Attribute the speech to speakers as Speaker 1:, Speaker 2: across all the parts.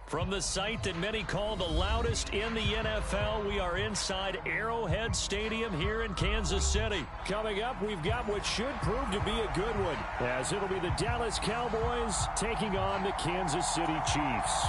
Speaker 1: From the site that many call the loudest in the NFL, we are inside Arrowhead Stadium here in Kansas City. Coming up, we've got what should prove to be a good one, as it'll be the Dallas Cowboys taking on the Kansas City Chiefs.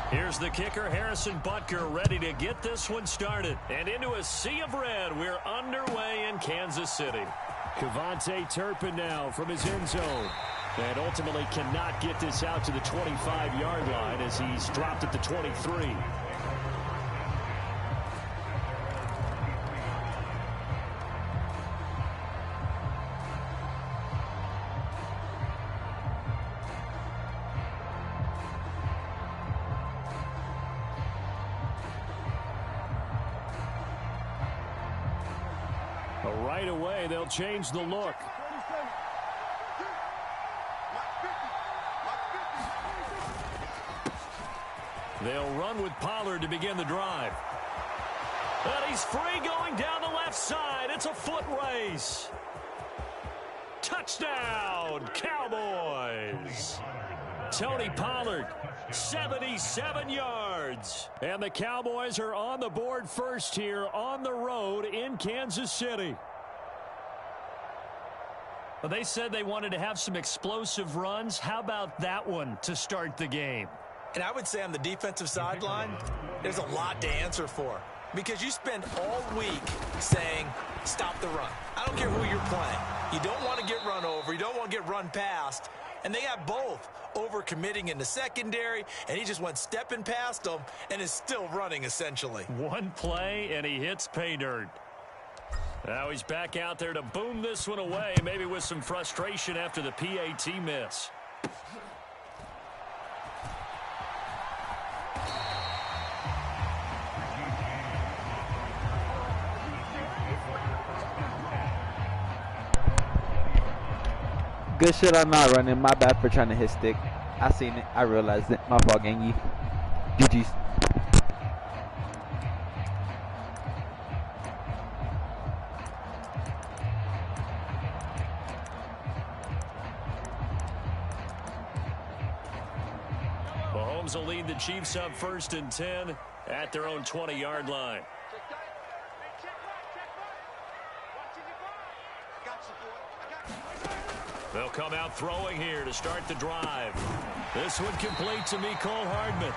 Speaker 1: Here's the kicker, Harrison Butker, ready to get this one started. And into a sea of red, we're underway in Kansas City. Cavante Turpin now from his end zone. And ultimately cannot get this out to the 25-yard line as he's dropped at the 23. Right away, they'll change the look. They'll run with Pollard to begin the drive. And he's free going down the left side. It's a foot race. Touchdown, Cowboys. Tony Pollard, 77 yards. And the Cowboys are on the board first here on the road in Kansas City. Well, they said they wanted to have some explosive runs. How about that one to start the game?
Speaker 2: And I would say on the defensive sideline, there's a lot to answer for. Because you spend all week saying, stop the run. I don't care who you're playing. You don't want to get run over. You don't want to get run past. And they got both over-committing in the secondary, and he just went stepping past them and is still running, essentially.
Speaker 1: One play, and he hits pay dirt. Now he's back out there to boom this one away, maybe with some frustration after the PAT miss.
Speaker 3: Good shit, I'm not running. My bad for trying to hit stick. I seen it. I realized it. My fault, gangy. GG's.
Speaker 1: Mahomes will lead the Chiefs up 1st and 10 at their own 20-yard line. They'll come out throwing here to start the drive. This one complete to Mecole Hardman.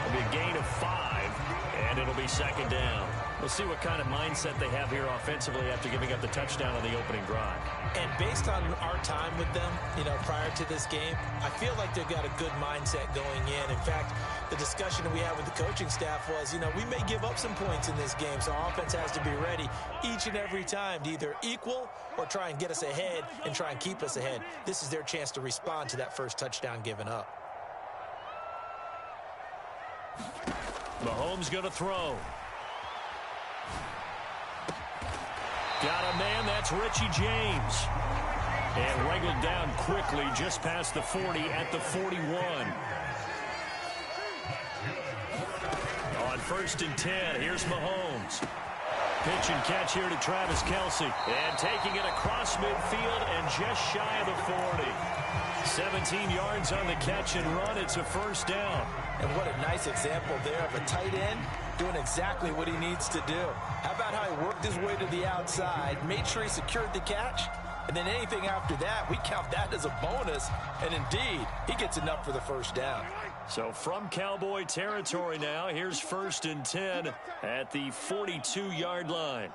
Speaker 1: It'll be a gain of 5, and it'll be 2nd down. We'll see what kind of mindset they have here offensively after giving up the touchdown on the opening drive.
Speaker 2: And based on our time with them, prior to this game, I feel like they've got a good mindset going in. In fact, the discussion that we had with the coaching staff was, we may give up some points in this game, so our offense has to be ready each and every time to either equal or try and get us ahead and try and keep us ahead. This is their chance to respond to that first touchdown given up.
Speaker 1: Mahomes going to throw. Got a man, that's Richie James. And wrangled down quickly just past the 40 at the 41. On 1st and 10, here's Mahomes. Pitch and catch here to Travis Kelce. And taking it across midfield and just shy of the 40. 17 yards on the catch and run. It's a 1st down.
Speaker 2: And what a nice example there of a tight end doing exactly what he needs to do. How about how he worked his way to the outside, made sure he secured the catch, and then anything after that, we count that as a bonus. And indeed, he gets enough for the 1st down.
Speaker 1: So from Cowboy territory now, here's 1st and 10 at the 42-yard line.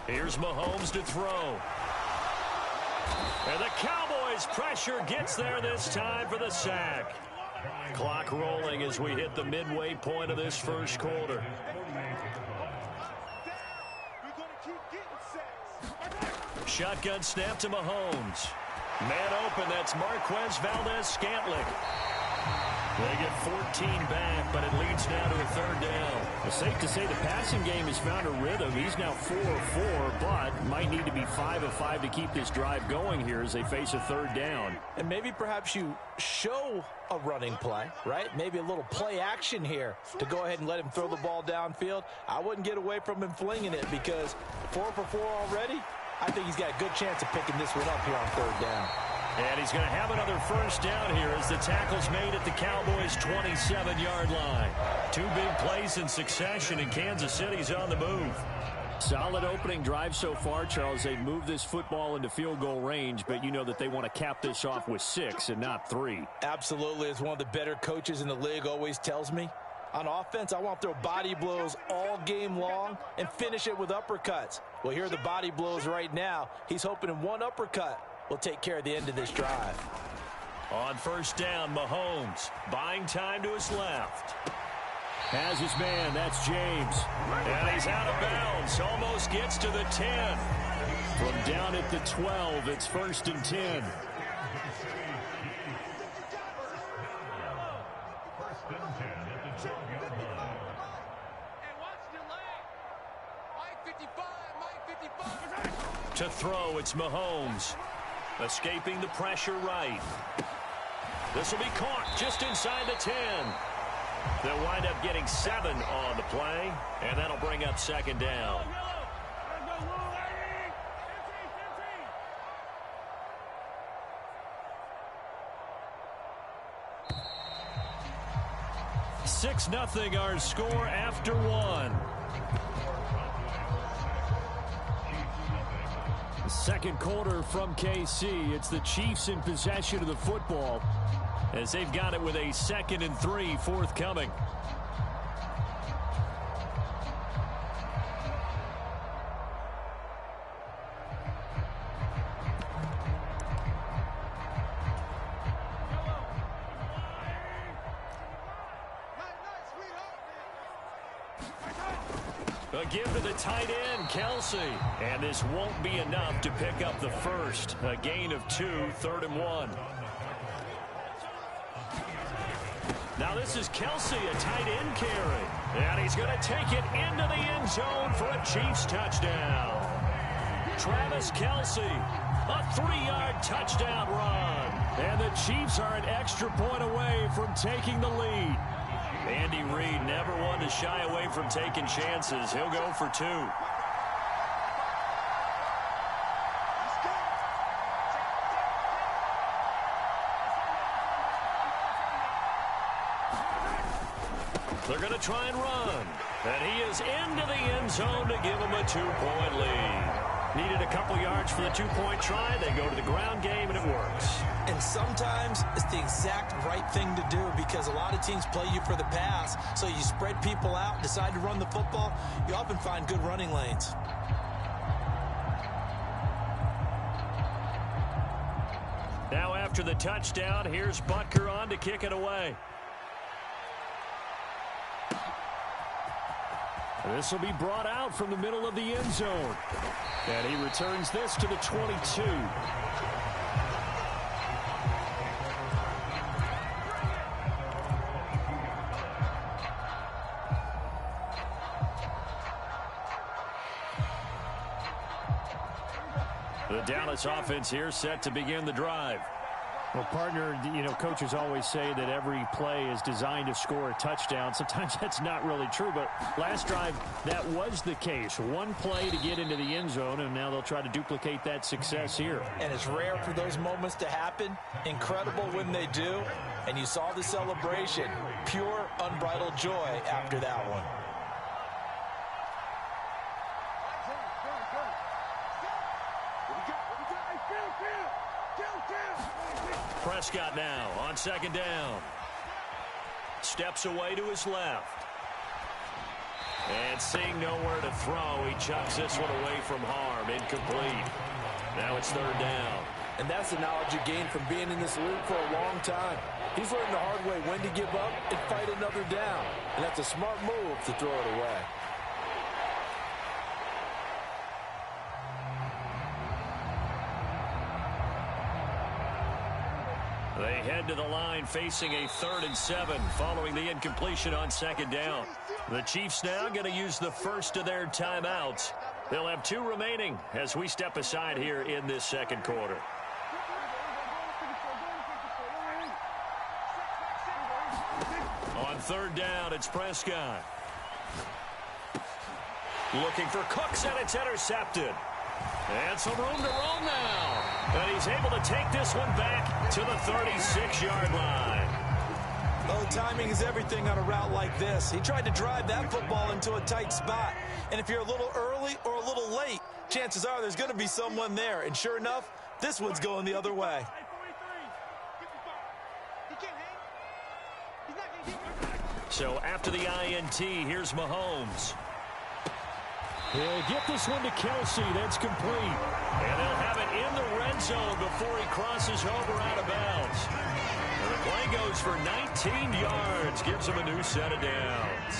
Speaker 1: Here's Mahomes to throw. And the Cowboys' pressure gets there this time for the sack. Clock rolling as we hit the midway point of this 1st quarter. Shotgun snap to Mahomes. Man open, that's Marquez Valdez-Scantling. They get 14 back, but it leads now to a third down. It's safe to say the passing game has found a rhythm. He's now 4 of 4, but might need to be 5 of 5 to keep this drive going here as they face a third down.
Speaker 2: And maybe perhaps you show a running play, right? Maybe a little play action here to go ahead and let him throw the ball downfield. I wouldn't get away from him flinging it because 4 for 4 already. I think he's got a good chance of picking this one up here on third down.
Speaker 1: And he's going to have another first down here as the tackle's made at the Cowboys' 27-yard line. 2 big plays in succession, and Kansas City's on the move. Solid opening drive so far, Charles. They've moved this football into field goal range, but you know that they want to cap this off with 6 and not 3.
Speaker 2: Absolutely. As one of the better coaches in the league always tells me, on offense, I want to throw body blows all game long and finish it with uppercuts. Well, here are the body blows right now. He's hoping in one uppercut will take care of the end of this drive.
Speaker 1: On first down, Mahomes buying time to his left. Has his man, that's James. And he's out of bounds, almost gets to the 10. From down at the 12, it's 1st and 10. To throw, it's Mahomes. Escaping the pressure right. This will be caught just inside the 10. They'll wind up getting 7 on the play, and that'll bring up 2nd down. (6-0) our score after 1. Second quarter from KC. It's the Chiefs in possession of the football as they've got it with a 2nd and 3 forthcoming. A give to the tight end, Kelsey. And this won't be enough to pick up the first. A gain of 2, 3rd and 1. Now this is Kelsey, a tight end carry. And he's going to take it into the end zone for a Chiefs touchdown. Travis Kelsey, a 3-yard touchdown run. And the Chiefs are an extra point away from taking the lead. Andy Reid never one to shy away from taking chances. He'll go for 2. They're going to try and run. And he is into the end zone to give him a 2-point lead. Needed a couple yards for the 2-point try. They go to the ground game, and it works.
Speaker 2: And sometimes it's the exact right thing to do because a lot of teams play you for the pass. So you spread people out, decide to run the football. You often find good running lanes.
Speaker 1: Now after the touchdown, here's Butker on to kick it away. This will be brought out from the middle of the end zone. And he returns this to the 22. The Dallas offense here set to begin the drive. Well, partner, you know, coaches always say that every play is designed to score a touchdown. Sometimes that's not really true, but last drive, that was the case. One play to get into the end zone, and now they'll try to duplicate that success here.
Speaker 2: And it's rare for those moments to happen. Incredible when they do. And you saw the celebration. Pure, unbridled joy after that one.
Speaker 1: Prescott now on 2nd down. Steps away to his left. And seeing nowhere to throw, he chucks this one away from harm. Incomplete. Now it's 3rd down.
Speaker 2: And that's the knowledge you gain from being in this league for a long time. He's learned the hard way when to give up and fight another down. And that's a smart move to throw it away.
Speaker 1: They head head to the line facing a 3rd and 7 following the incompletion on 2nd down. The Chiefs now going to use the first of their timeouts. They'll have 2 remaining as we step aside here in this 2nd quarter. On 3rd down, it's Prescott. Looking for Cooks, and it's intercepted. And some room to roam now. And he's able to take this one back to the 36-yard line.
Speaker 2: Well, timing is everything on a route like this. He tried to drive that football into a tight spot. And if you're a little early or a little late, chances are there's going to be someone there. And sure enough, this one's going the other way.
Speaker 1: So after the INT, here's Mahomes. He'll get this one to Kelsey. That's complete. And they'll have it in the red zone before he crosses over out of bounds. And the play goes for 19 yards. Gives him a new set of downs.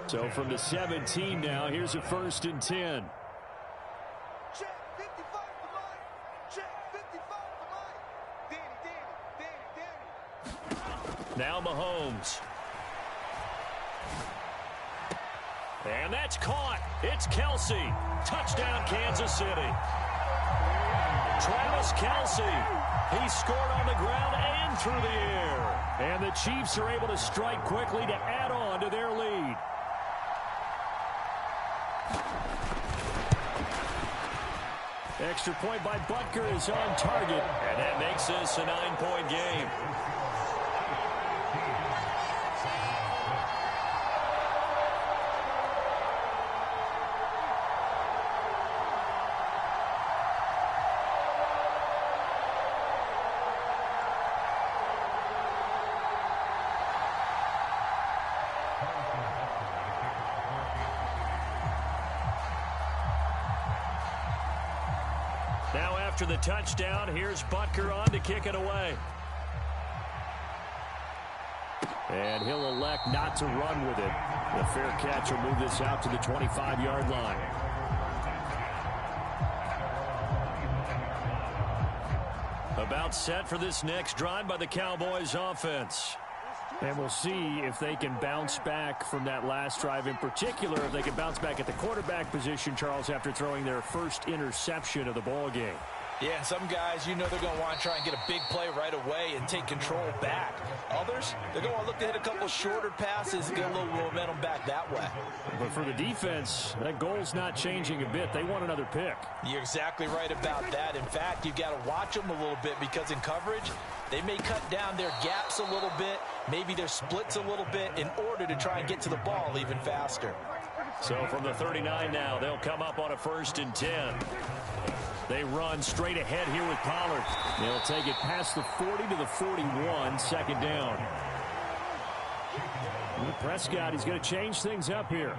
Speaker 1: So from the 17 now, here's a 1st and 10. Now Mahomes. And that's caught. It's Kelsey. Touchdown, Kansas City. Travis Kelsey. He scored on the ground and through the air. And the Chiefs are able to strike quickly to add on to their lead. Extra point by Butker is on target. And that makes this a 9-point game. Now after the touchdown, here's Butker on to kick it away. And he'll elect not to run with it. The fair catch will move this out to the 25-yard line. About set for this next drive by the Cowboys offense. And we'll see if they can bounce back from that last drive, in particular, if they can bounce back at the quarterback position, Charles, after throwing their first interception of the ball game.
Speaker 2: Yeah, some guys, you know they're going to want to try and get a big play right away and take control back. Others, they're going to look to hit a couple shorter passes and get a little momentum back that way.
Speaker 1: But for the defense, that goal's not changing a bit. They want another pick.
Speaker 2: You're exactly right about that. In fact, you've got to watch them a little bit because in coverage, they may cut down their gaps a little bit, maybe their splits a little bit in order to try and get to the ball even faster.
Speaker 1: So from the 39 now, they'll come up on a 1st and 10. They run straight ahead here with Pollard. They'll take it past the 40 to the 41, 2nd down. And Prescott, he's going to change things up here.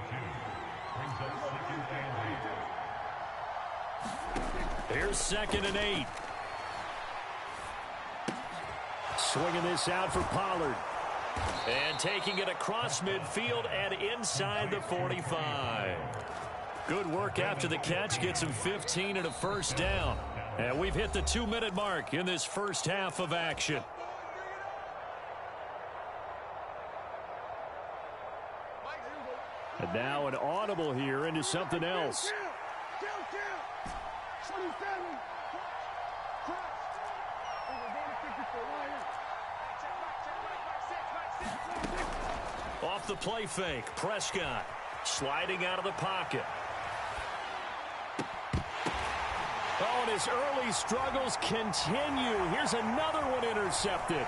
Speaker 1: Here's 2nd and 8. Swinging this out for Pollard. And taking it across midfield and inside the 45. Good work after the catch. Gets him 15 and a 1st down. And we've hit the 2-minute mark in this first half of action. And now an audible here into something else. Off the play fake, Prescott sliding out of the pocket. Oh, and his early struggles continue. Here's another one intercepted.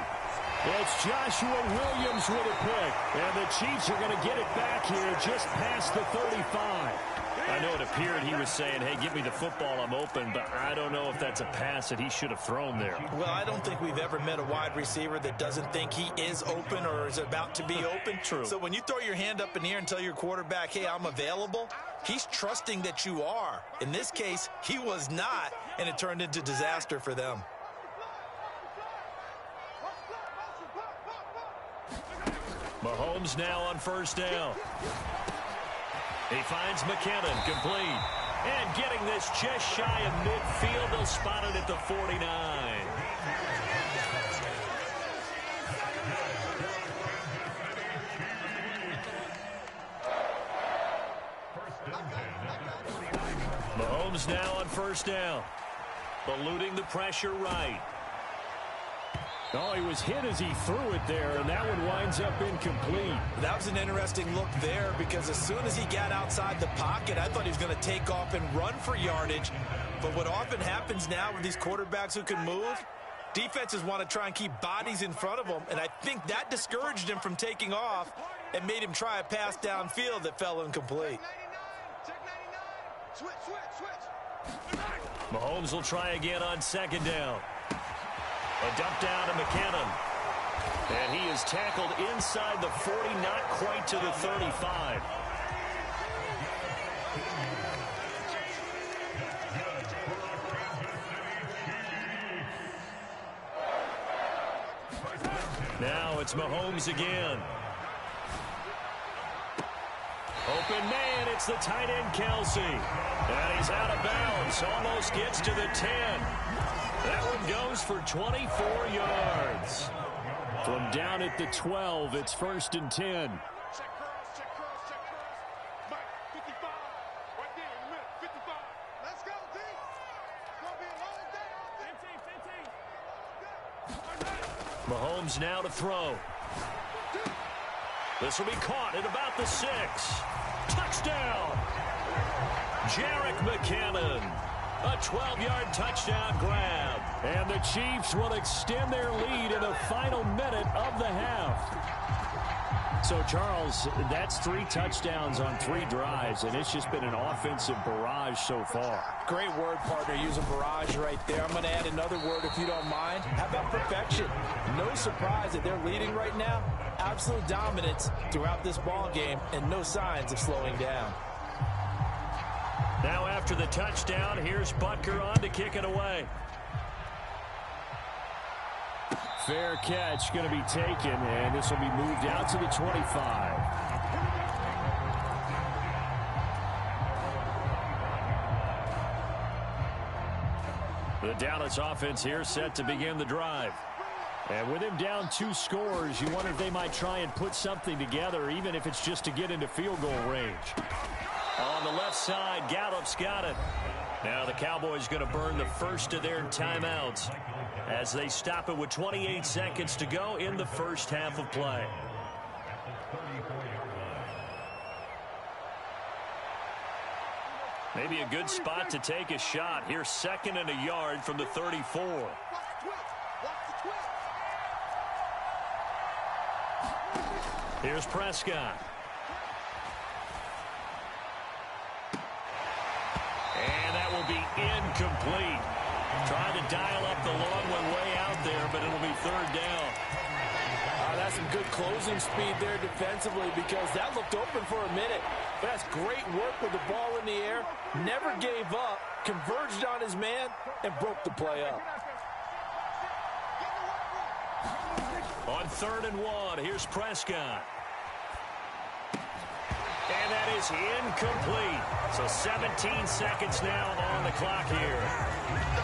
Speaker 1: It's Joshua Williams with a pick. And the Chiefs are going to get it back here just past the 35. I know it appeared he was saying, hey, give me the football, I'm open, but I don't know if that's a pass that he should have thrown there.
Speaker 2: Well, I don't think we've ever met a wide receiver that doesn't think he is open or is about to be open.
Speaker 1: True.
Speaker 2: So when you throw your hand up in the air and tell your quarterback, hey, I'm available, he's trusting that you are. In this case, he was not, and it turned into disaster for them.
Speaker 1: Mahomes now on 1st down. He finds McKinnon complete. And getting this just shy of midfield, they'll spot it at the 49. Mahomes now on first down. Eluding the pressure right. Oh, he was hit as he threw it there, and that one winds up incomplete.
Speaker 2: That was an interesting look there because as soon as he got outside the pocket, I thought he was going to take off and run for yardage. But what often happens now with these quarterbacks who can move, defenses want to try and keep bodies in front of them, and I think that discouraged him from taking off and made him try a pass downfield that fell incomplete.
Speaker 1: Mahomes will try again on second down. A dump down to McKinnon. And he is tackled inside the 40, not quite to the 35. Now it's Mahomes again. Open man, it's the tight end Kelsey. And he's out of bounds, almost gets to the 10. That one goes for 24 yards. From down at the 12, it's 1st and 10. Mahomes now to throw. This will be caught at about the 6. Touchdown! Jerick McKinnon. A 12-yard touchdown grab. And the Chiefs will extend their lead in the final minute of the half. So, Charles, that's 3 touchdowns on 3 drives, and it's just been an offensive barrage so far.
Speaker 2: Great word, partner, using barrage right there. I'm going to add another word if you don't mind. How about perfection? No surprise that they're leading right now. Absolute dominance throughout this ball game and no signs of slowing down.
Speaker 1: Now after the touchdown, here's Butker on to kick it away. Fair catch going to be taken, and this will be moved out to the 25. The Dallas offense here set to begin the drive. And with him down 2 scores, you wonder if they might try and put something together, even if it's just to get into field goal range. On the left side, Gallup's got it. Now the Cowboys going to burn the first of their timeouts as they stop it with 28 seconds to go in the first half of play. Maybe a good spot to take a shot. Here's 2nd and a yard from the 34. Here's Prescott. And that will be incomplete. Trying to dial up the long one way out there, but it'll be 3rd down.
Speaker 2: That's some good closing speed there defensively because that looked open for a minute. That's great work with the ball in the air. Never gave up, converged on his man, and broke the play up.
Speaker 1: On 3rd and 1, here's Prescott. And that is incomplete. So 17 seconds now on the clock here.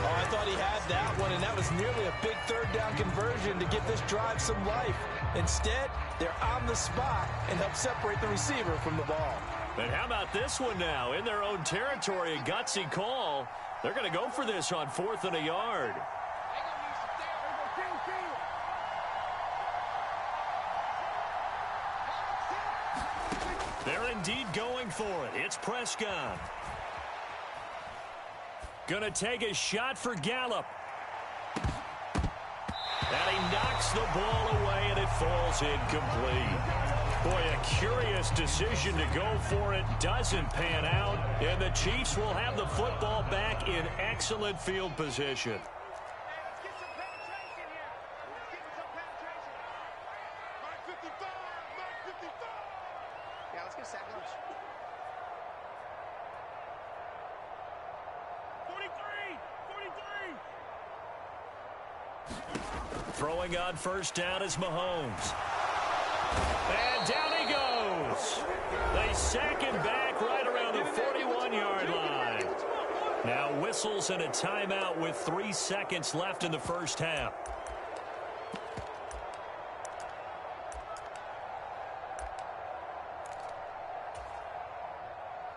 Speaker 2: Oh, I thought he had that one, and that was nearly a big 3rd down conversion to give this drive some life. Instead, they're on the spot and help separate the receiver from the ball.
Speaker 1: And how about this one now? In their own territory, a gutsy call. They're going to go for this on 4th and a yard. They're indeed going for it. It's Prescott. Going to take a shot for Gallup. And he knocks the ball away, and it falls incomplete. Boy, a curious decision to go for it. Doesn't pan out. And the Chiefs will have the football back in excellent field position. Throwing on first down is Mahomes. And down he goes. They sack him back right around the 41-yard line. whistles and a timeout with 3 seconds left in the first half.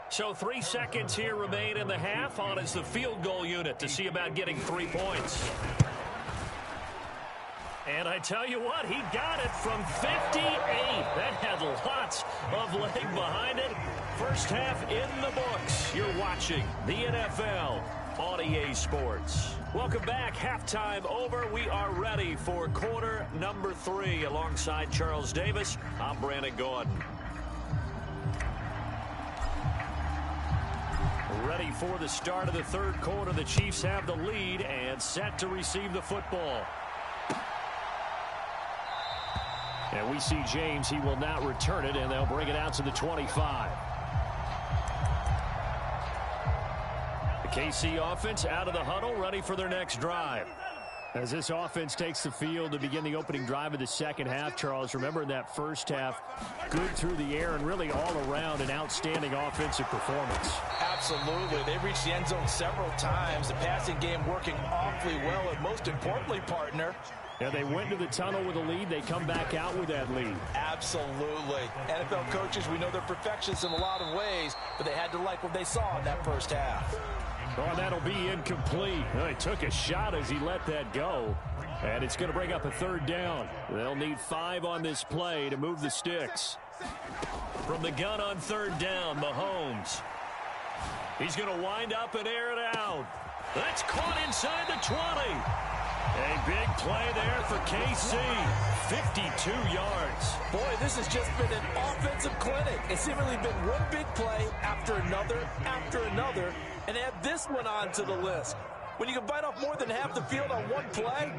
Speaker 1: So 3 seconds here remain in the half. On is the field goal unit to see about getting 3 points. And I tell you what, he got it from 58. That had lots of leg behind it. First half in the books. You're watching the NFL on EA Sports. Welcome back. Halftime over. We are ready for quarter number 3. Alongside Charles Davis, I'm Brandon Gordon. Ready for the start of the third quarter. The Chiefs have the lead and set to receive the football. And we see James. He will not return it, and they'll bring it out to the 25. The KC offense out of the huddle, ready for their next drive. As this offense takes the field to begin the opening drive of the second half, Charles, remember in that first half, good through the air and really all around an outstanding offensive performance.
Speaker 2: Absolutely. They reached the end zone several times. The passing game working awfully well, and most importantly, partner,
Speaker 1: yeah, they went to the tunnel with a lead. They come back out with that lead.
Speaker 2: Absolutely. NFL coaches, we know they're perfectionists in a lot of ways, but they had to like what they saw in that first half.
Speaker 1: Oh, that'll be incomplete. Well, he took a shot as he let that go. And it's going to bring up a third down. They'll need 5 on this play to move the sticks. From the gun on third down, Mahomes. He's going to wind up and air it out. That's caught inside the 20. A big play there for KC. 52 yards.
Speaker 2: Boy, this has just been an offensive clinic. It's seemingly been one big play after another, and add this one on to the list. When you can bite off more than half the field on one play,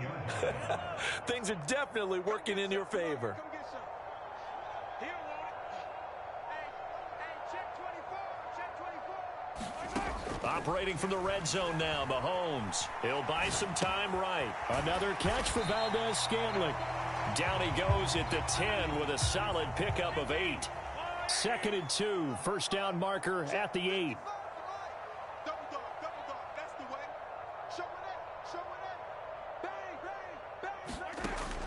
Speaker 2: things are definitely working in your favor.
Speaker 1: Operating from the red zone now, Mahomes. He'll buy some time right. Another catch for Valdez-Scantling. Down he goes at the 10 with a solid pickup of 8. 2nd and 2, first down marker at the 8.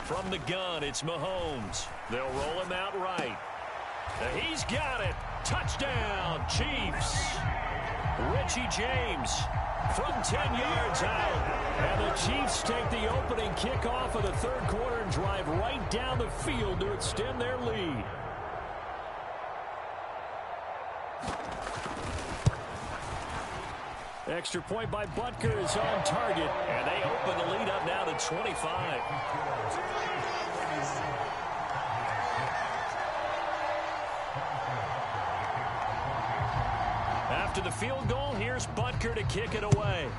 Speaker 1: From the gun, it's Mahomes. They'll roll him out right. He's got it. Touchdown, Chiefs. Richie James from 10 yards out. And the Chiefs take the opening kickoff of the third quarter and drive right down the field to extend their lead. Extra point by Butker is on target. And they open the lead up now to 25. After the field goal, here's Butker to kick it away.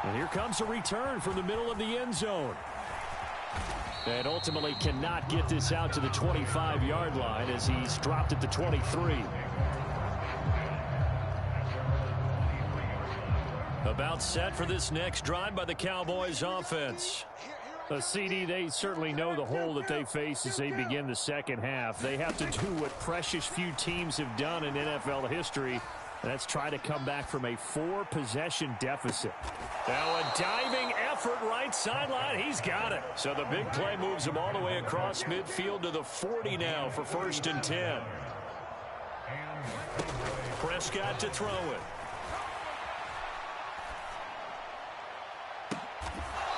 Speaker 1: And here comes a return from the middle of the end zone. And ultimately cannot get this out to the 25-yard line as he's dropped at the 23. About set for this next drive by the Cowboys offense. CD, they certainly know the hole that they face as they begin the second half. They have to do what precious few teams have done in NFL history. That's try to come back from a 4-possession deficit. Now a diving effort right sideline. He's got it. So the big play moves him all the way across midfield to the 40 now for 1st and 10. Prescott to throw it.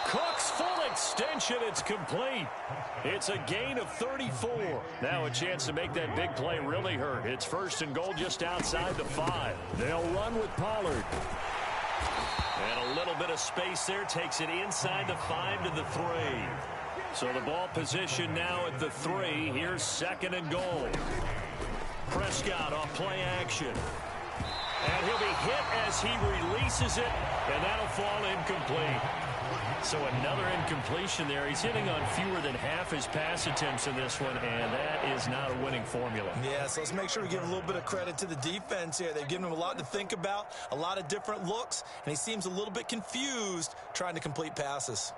Speaker 1: Cook's full extension. It's complete. It's a gain of 34. Now a chance to make that big play really hurt. It's 1st and goal just outside the 5. They'll run with Pollard. And a little bit of space there takes it inside the 5 to the 3. So the ball position now at the 3. Here's 2nd and goal. Prescott off play action. And he'll be hit as he releases it. And that'll fall incomplete. So another incompletion there. He's hitting on fewer than half his pass attempts in this one, and that is not a winning formula.
Speaker 2: Yeah, so let's make sure we give a little bit of credit to the defense here. They've given him a lot to think about, a lot of different looks, and he seems a little bit confused trying to complete passes.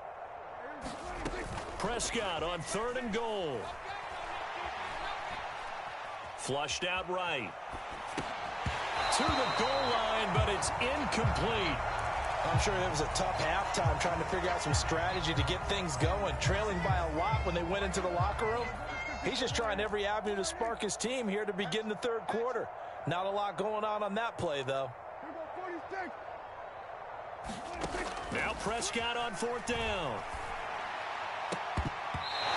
Speaker 1: Prescott on 3rd and goal. Flushed out right. to the goal line, but it's incomplete.
Speaker 2: I'm sure it was a tough halftime trying to figure out some strategy to get things going, trailing by a lot when they went into the locker room. He's just trying every avenue to spark his team here to begin the third quarter. Not a lot going on that play, though.
Speaker 1: Now Prescott on fourth down.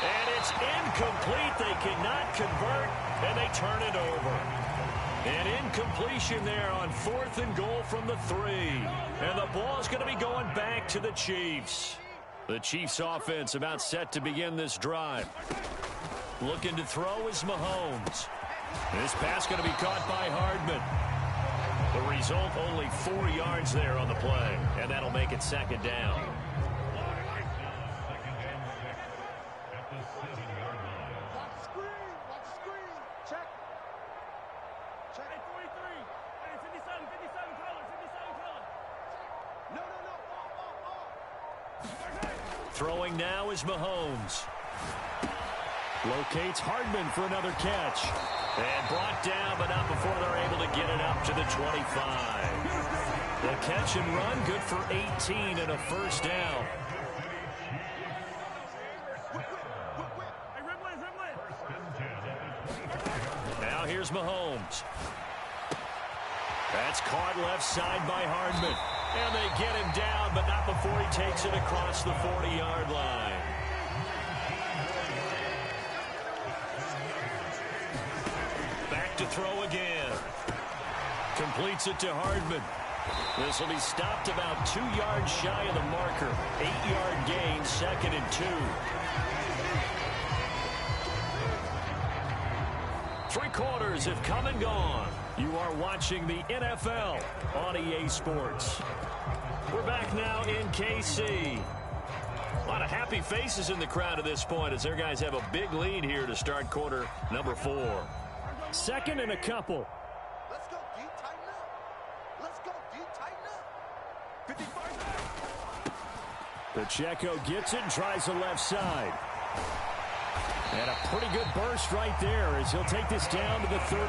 Speaker 1: And it's incomplete. They cannot convert, and they turn it over. An incompletion there on 4th and goal from the 3. And the ball's going to be going back to the Chiefs. The Chiefs offense about set to begin this drive. Looking to throw is Mahomes. This pass going to be caught by Hardman. The result, only 4 yards there on the play. And that'll make it second down. Throwing now is Mahomes. Locates Hardman for another catch. And brought down, but not before they're able to get it up to the 25. The catch and run, good for 18 and a first down. Now here's Mahomes. That's caught left side by Hardman. And they get him down, but not before he takes it across the 40-yard line. Back to throw again. Completes it to Hardman. This will be stopped about 2 yards shy of the marker. 8-yard gain, 2nd and 2. 3 quarters have come and gone. You are watching the NFL on EA Sports. We're back now in KC. A lot of happy faces in the crowd at this point as their guys have a big lead here to start quarter number 4. 2nd and a couple.
Speaker 4: Let's go deep, tighten up. Let's go deep, tighten up. 55.
Speaker 1: Pacheco gets it and tries the left side. And a pretty good burst right there as he'll take this down to the 33.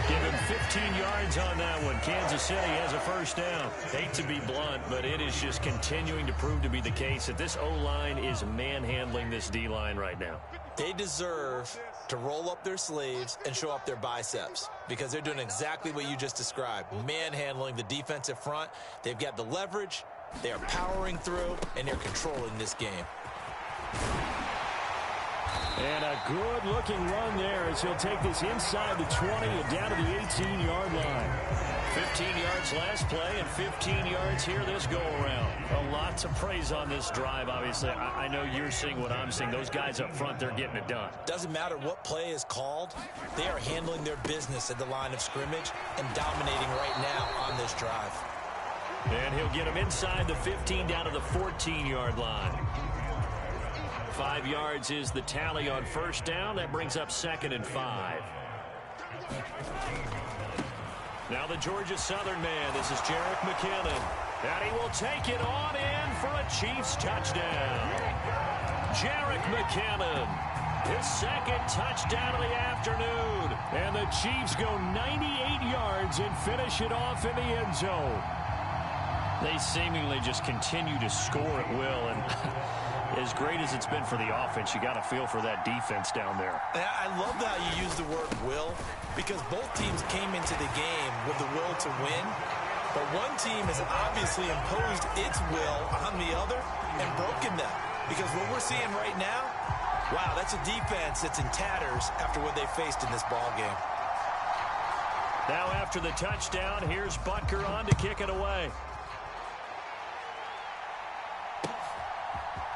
Speaker 1: Give him 15 yards on that one. Kansas City has a first down. Hate to be blunt, but it is just continuing to prove to be the case that this O-line is manhandling this D-line right now.
Speaker 2: They deserve to roll up their sleeves and show up their biceps because they're doing exactly what you just described, manhandling the defensive front. They've got the leverage, they are powering through, and they're controlling this game.
Speaker 1: And a good-looking run there as he'll take this inside the 20 and down to the 18-yard line. 15 yards last play and 15 yards here this go-around. A lot to praise on this drive, obviously. I know you're seeing what I'm seeing. Those guys up front, they're getting it done.
Speaker 2: Doesn't matter what play is called. They are handling their business at the line of scrimmage and dominating right now on this drive.
Speaker 1: And he'll get him inside the 15 down to the 14-yard line. 5 yards is the tally on first down. That brings up 2nd and 5. Now the Georgia Southern man. This is Jerick McKinnon. And he will take it on in for a Chiefs touchdown. Jerick McKinnon. His 2nd touchdown of the afternoon. And the Chiefs go 98 yards and finish it off in the end zone. They seemingly just continue to score at will. And as great as it's been for the offense, you got to feel for that defense down there.
Speaker 2: I love how you use the word will because both teams came into the game with the will to win. But one team has obviously imposed its will on the other and broken them. Because what we're seeing right now, wow, that's a defense that's in tatters after what they faced in this ball game.
Speaker 1: Now after the touchdown, here's Butker on to kick it away.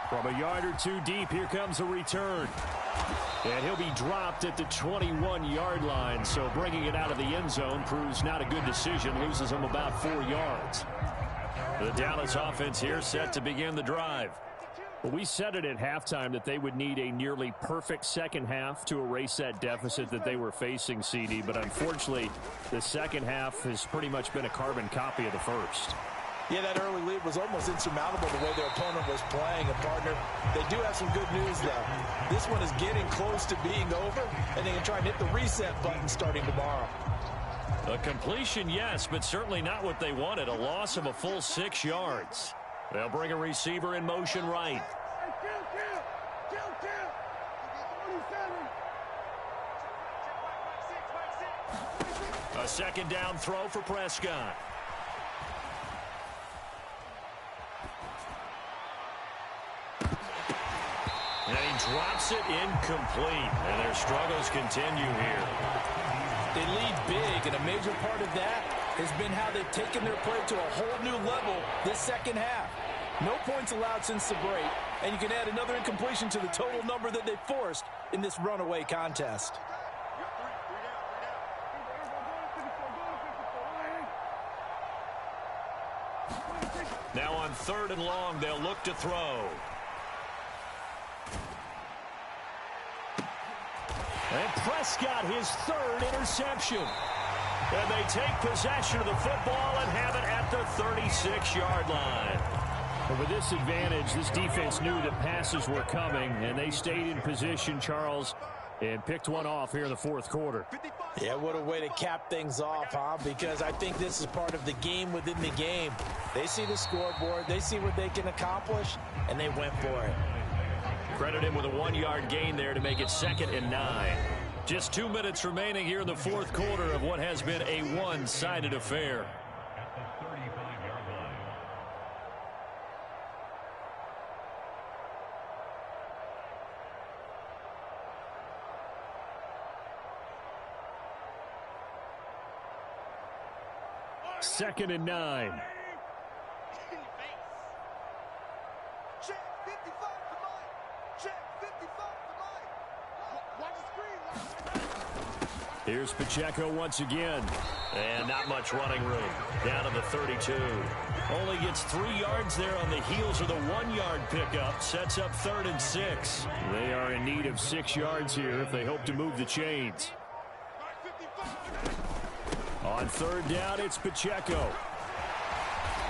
Speaker 1: From a yard or two deep, here comes a return. And he'll be dropped at the 21-yard line, so bringing it out of the end zone proves not a good decision, loses him about 4 yards. The Dallas offense here set to begin the drive. Well, we said it at halftime that they would need a nearly perfect second half to erase that deficit that they were facing, CD, but unfortunately, the second half has pretty much been a carbon copy of the first.
Speaker 2: Yeah, that early lead was almost insurmountable the way their opponent was playing. And, partner, they do have some good news, though. This one is getting close to being over, and they can try and hit the reset button starting tomorrow.
Speaker 1: A completion, yes, but certainly not what they wanted. A loss of a full 6 yards. They'll bring a receiver in motion right. A second down throw for Prescott. And he drops it incomplete. And their struggles continue here.
Speaker 2: They lead big, and a major part of that has been how they've taken their play to a whole new level this second half. No points allowed since the break, and you can add another incompletion to the total number that they forced in this runaway contest.
Speaker 1: Now on 3rd and long, they'll look to throw. And Prescott, his 3rd interception. And they take possession of the football and have it at the 36-yard line. But with this advantage, this defense knew that passes were coming, and they stayed in position, Charles, and picked one off here in the 4th quarter.
Speaker 2: Yeah, what a way to cap things off, huh? Because I think this is part of the game within the game. They see the scoreboard, they see what they can accomplish, and they went for it.
Speaker 1: Credit him with a 1-yard gain there to make it 2nd and 9. Just 2 minutes remaining here in the 4th quarter of what has been a one-sided affair. Second and 9.
Speaker 4: Check 55 to Mike. Check 55 to Mike. Watch the screen.
Speaker 1: Here's Pacheco once again. And not much running room. Down to the 32. Only gets 3 yards there on the heels of the 1-yard pickup. Sets up 3rd and 6. They are in need of 6 yards here if they hope to move the chains. On 3rd down, it's Pacheco.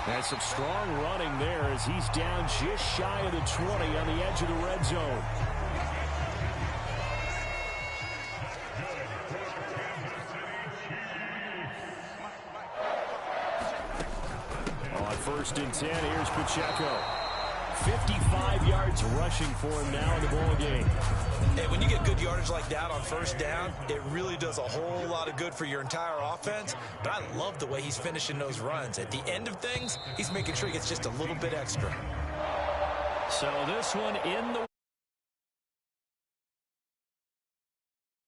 Speaker 1: That's some strong running there as he's down just shy of the 20 on the edge of the red zone. On 1st and 10, here's Pacheco. 55 yards rushing for him now in the ball game.
Speaker 2: Hey, when you get good yardage like that on 1st down, it really does a whole lot of good for your entire offense. But I love the way he's finishing those runs. At the end of things, he's making sure he gets just a little bit extra.
Speaker 1: So this one in the...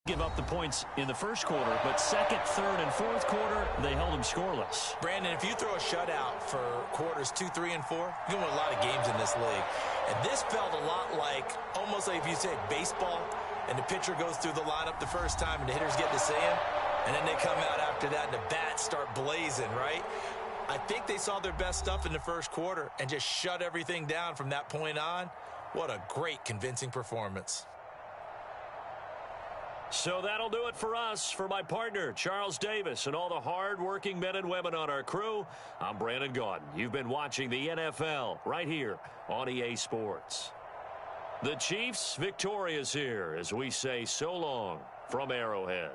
Speaker 1: give up the points in the 1st quarter, but 2nd, 3rd, and 4th quarter, they held him scoreless.
Speaker 2: Brandon, if you throw a shutout for quarters 2, 3, and 4, you're going to win a lot of games in this league. And this felt a lot like, almost like if you said baseball, and the pitcher goes through the lineup the first time, and the hitters get to see him, and then they come out after that, and the bats start blazing, right? I think they saw their best stuff in the 1st quarter and just shut everything down from that point on. What a great, convincing performance.
Speaker 1: So that'll do it for us. For my partner, Charles Davis, and all the hard-working men and women on our crew, I'm Brandon Gaudin. You've been watching the NFL right here on EA Sports. The Chiefs victorious here as we say so long from Arrowhead.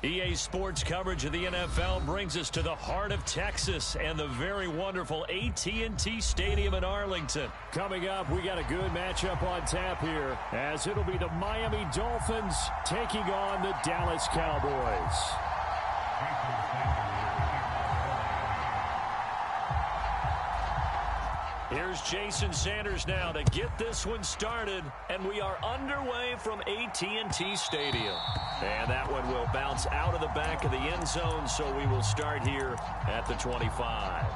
Speaker 1: EA Sports coverage of the NFL brings us to the heart of Texas and the very wonderful AT&T Stadium in Arlington. Coming up, we got a good matchup on tap here, as it'll be the Miami Dolphins taking on the Dallas Cowboys. Here's Jason Sanders now to get this one started, and we are underway from AT&T Stadium. And that one will bounce out of the back of the end zone, so we will start here at the 25.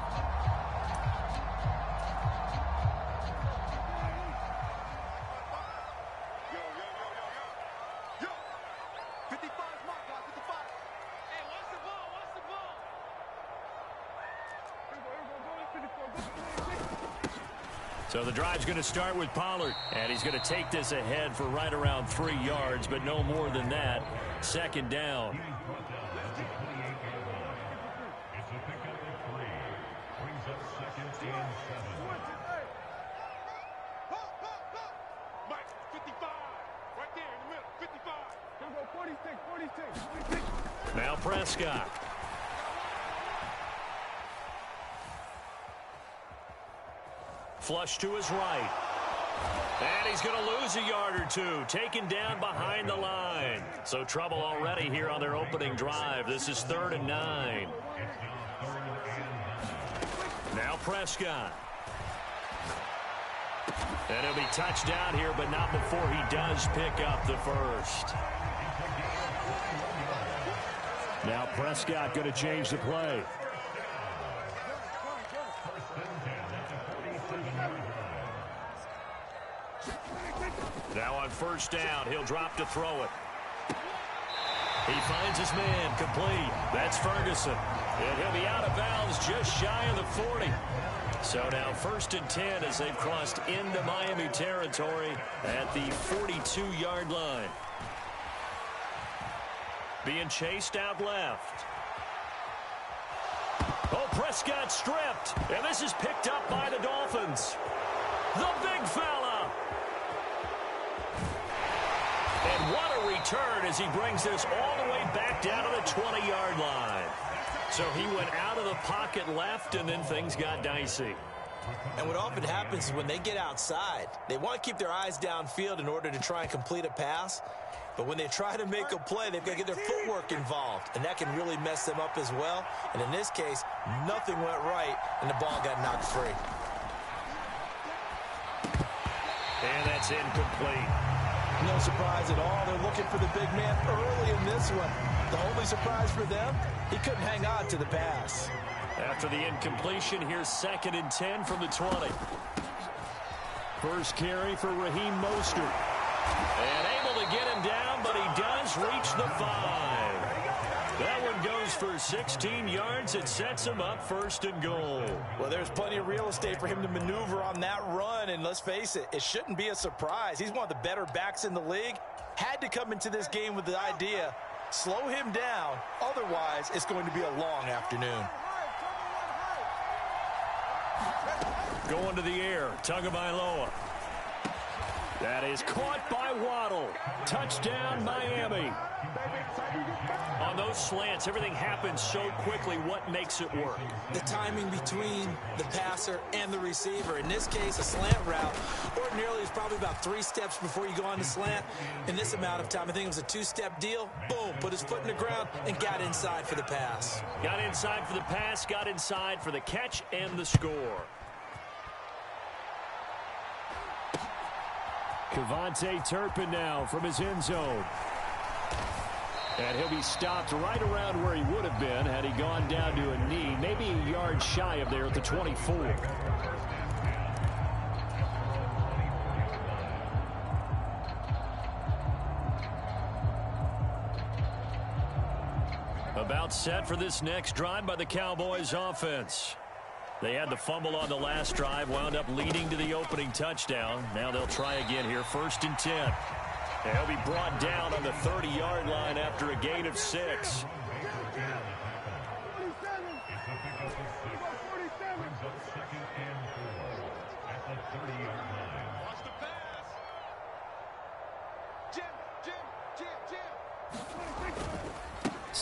Speaker 1: So the drive's going to start with Pollard, and he's going to take this ahead for right around 3 yards, but no more than that. Second down.
Speaker 5: It's a pickup of 3. Brings up second and 7.
Speaker 4: Mike, 55. Right there in the middle. 55. Here we go. 46.
Speaker 1: Now Prescott. Flush to his right. And he's going to lose a yard or two. Taken down behind the line. So trouble already here on their opening drive. This is 3rd and 9. Now Prescott. And he'll be touched down here, but not before he does pick up the first. Now Prescott going to change the play. Now on first down, he'll drop to throw it. He finds his man complete. That's Ferguson. And he'll be out of bounds just shy of the 40. So now 1st and 10 as they've crossed into Miami territory at the 42-yard line. Being chased out left. Oh, Prescott stripped. And this is picked up by the Dolphins. The big fella. And what a return as he brings this all the way back down to the 20-yard line. So he went out of the pocket left, and then things got dicey.
Speaker 2: And what often happens is when they get outside, they want to keep their eyes downfield in order to try and complete a pass. But when they try to make a play, they've got to get their footwork involved, and that can really mess them up as well. And in this case, nothing went right, and the ball got knocked free.
Speaker 1: And that's incomplete.
Speaker 2: No surprise at all. They're looking for the big man early in this one. The only surprise for them, he couldn't hang on to the pass.
Speaker 1: After the incompletion, here's 2nd and 10 from the 20. First carry for Raheem Mostert. And able to get him down, but he does reach the 5. That one goes for 16 yards. It sets him up 1st and goal.
Speaker 2: Well, there's plenty of real estate for him to maneuver on that run, and let's face it, it shouldn't be a surprise. He's one of the better backs in the league. Had to come into this game with the idea, slow him down, otherwise it's going to be a long afternoon.
Speaker 1: Going to the air, Tagovailoa. That is caught by Waddle. Touchdown, Miami. On those slants, everything happens so quickly. What makes it work?
Speaker 2: The timing between the passer and the receiver. In this case, a slant route ordinarily is probably about 3 steps before you go on the slant. In this amount of time, I think it was a 2-step deal. Boom, put his foot in the ground and got inside for the pass.
Speaker 1: Got inside for the pass, got inside for the catch and the score. Kevontae Turpin now from his end zone. And he'll be stopped right around where he would have been had he gone down to a knee, maybe a yard shy of there at the 24. About set for this next drive by the Cowboys offense. They had the fumble on the last drive, wound up leading to the opening touchdown. Now they'll try again here, 1st and 10. They'll be brought down on the 30-yard line after a gain of 6.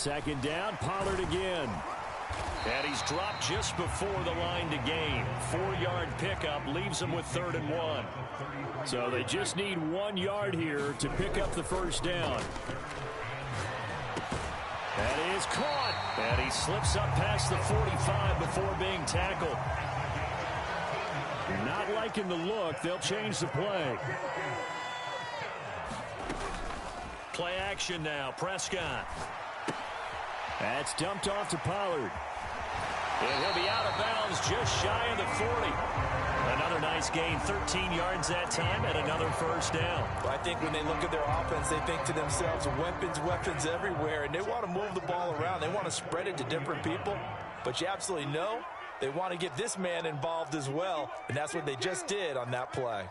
Speaker 1: Second down, Pollard again. And he's dropped just before the line to gain. 4-yard pickup leaves him with 3rd and 1. So they just need 1 yard here to pick up the first down. That is caught. And he slips up past the 45 before being tackled. Not liking the look. They'll change the play. Play action now. Prescott. That's dumped off to Pollard. And he'll be out of bounds just shy of the 40. Another nice gain, 13 yards that time, and another first down.
Speaker 2: Well, I think when they look at their offense, they think to themselves, weapons, weapons everywhere, and they want to move the ball around. They want to spread it to different people, but you absolutely know they want to get this man involved as well, and that's what they just did on that play.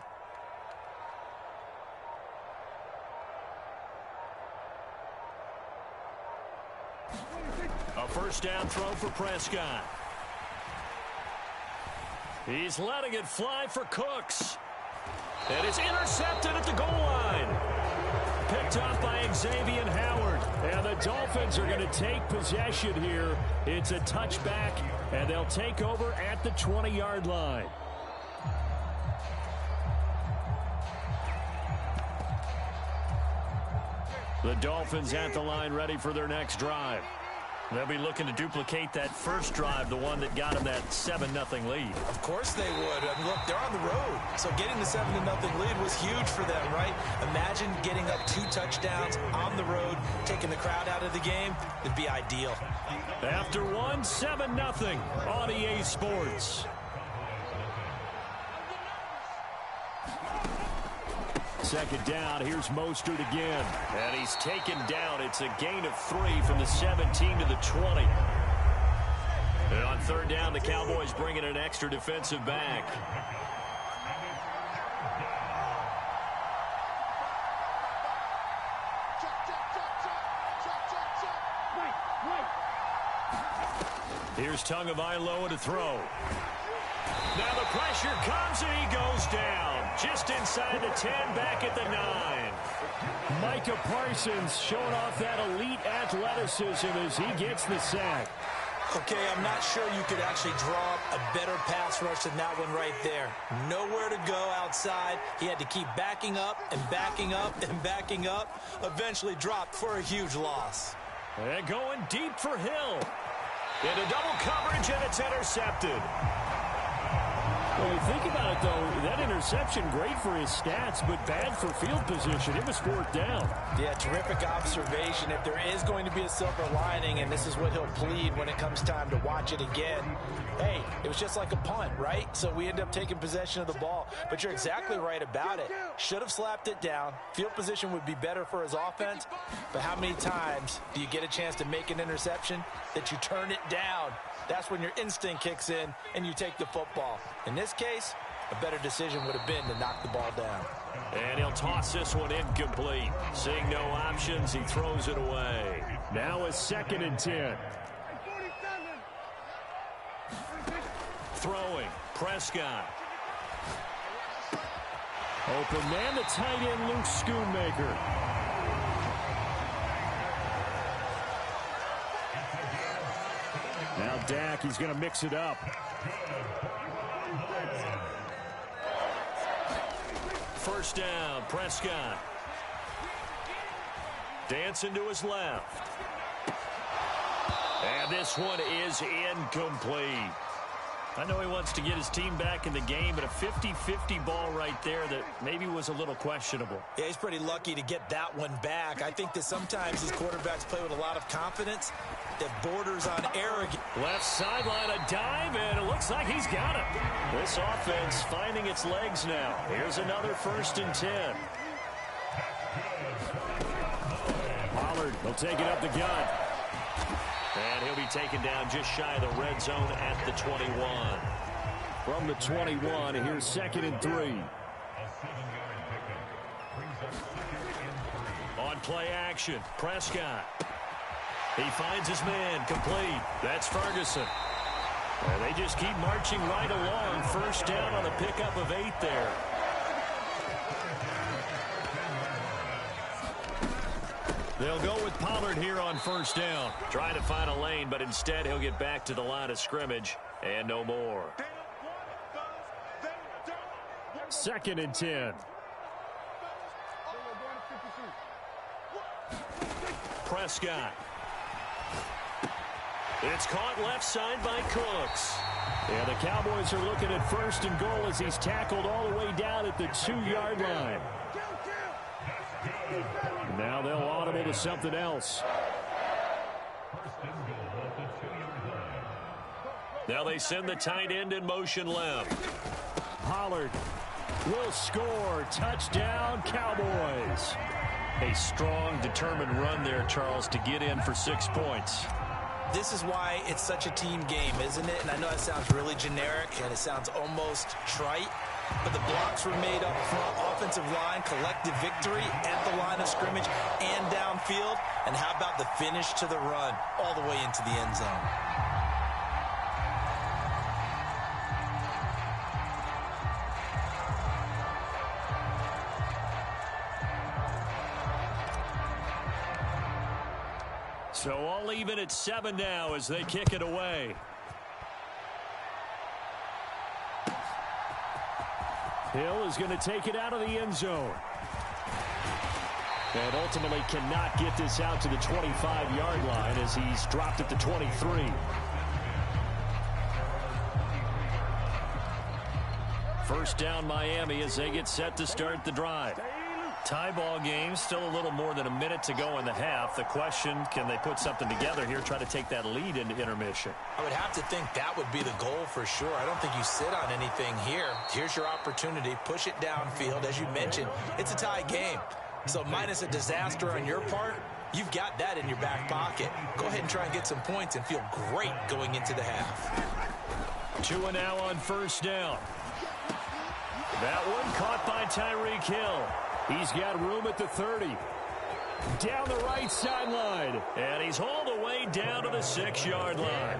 Speaker 1: A first down throw for Prescott. He's letting it fly for Cooks. And it's intercepted at the goal line. Picked up by Xavier Howard. And the Dolphins are going to take possession here. It's a touchback, and they'll take over at the 20-yard line. The Dolphins at the line ready for their next drive. They'll be looking to duplicate that first drive, the one that got them that 7-0 lead.
Speaker 2: Of course they would. I mean, look, they're on the road. So getting the 7-0 lead was huge for them, right? Imagine getting up 2 touchdowns on the road, taking the crowd out of the game. It'd be ideal.
Speaker 1: After 7-0 on EA Sports. Second down, here's Mostert again. And he's taken down. It's a gain of 3 from the 17 to the 20. And on third down, the Cowboys bring in an extra defensive back. Here's Tagovailoa to throw. Now the pressure comes and he goes down. Just inside the 10, back at the 9. Micah Parsons showing off that elite athleticism as he gets the sack.
Speaker 2: Okay, I'm not sure you could actually draw up a better pass rush than that one right there. Nowhere to go outside. He had to keep backing up and backing up and backing up. Eventually dropped for a huge loss.
Speaker 1: And going deep for Hill. Into double coverage, and it's intercepted. Well, you think about it, though, that interception, great for his stats, but bad for field position. It was 4th down.
Speaker 2: Yeah, terrific observation. If there is going to be a silver lining, and this is what he'll plead when it comes time to watch it again, hey, it was just like a punt, right? So we end up taking possession of the ball. But you're exactly right about it. Should have slapped it down. Field position would be better for his offense. But how many times do you get a chance to make an interception that you turn it down? That's when your instinct kicks in and you take the football. In this case, a better decision would have been to knock the ball down.
Speaker 1: And he'll toss this one incomplete. Seeing no options, he throws it away. Now a 2nd and 10. Throwing, Prescott. Open man, the tight end, Luke Schoonmaker. Now Dak, he's going to mix it up. First down, Prescott. Dancing to his left. And this one is incomplete. I know he wants to get his team back in the game, but a 50-50 ball right there that maybe was a little questionable.
Speaker 2: Yeah, he's pretty lucky to get that one back. I think that sometimes these quarterbacks play with a lot of confidence that borders on arrogance.
Speaker 1: Left sideline, a dive, and it looks like he's got it. This offense finding its legs now. Here's another 1st and 10. Pollard will take it up the gut. And he'll be taken down just shy of the red zone at the 21. From the 21, here's 2nd and 3. On play action, Prescott. He finds his man, complete. That's Ferguson. And they just keep marching right along. First down on a pickup of 8 there. They'll go with Pollard here on first down. Trying to find a lane, but instead he'll get back to the line of scrimmage and no more. 2nd and 10. Prescott. It's caught left side by Cooks. Yeah, the Cowboys are looking at 1st and goal as he's tackled all the way down at the 2-yard line. Now they'll audible to something else. Now they send the tight end in motion left. Pollard will score. Touchdown, Cowboys. A strong, determined run there, Charles, to get in for 6 points.
Speaker 2: This is why it's such a team game, isn't it? And I know that sounds really generic and it sounds almost trite, but the blocks were made up front, offensive line, collective victory at the line of scrimmage and downfield. And how about the finish to the run all the way into the end zone?
Speaker 1: So all even at 7 now as they kick it away. Hill is going to take it out of the end zone. And ultimately cannot get this out to the 25-yard line as he's dropped at the 23. First down Miami as they get set to start the drive. Tie ball game, still a little more than a minute to go in the half. The question, can they put something together here, try to take that lead into intermission?
Speaker 2: I would have to think that would be the goal for sure. I don't think you sit on anything here. Here's your opportunity. Push it downfield. As you mentioned, it's a tie game. So minus a disaster on your part, you've got that in your back pocket. Go ahead and try and get some points and feel great going into the half.
Speaker 1: 2 now on first down. That one caught by Tyreek Hill. He's got room at the 30. Down the right sideline. And he's hauled away down to the 6-yard line.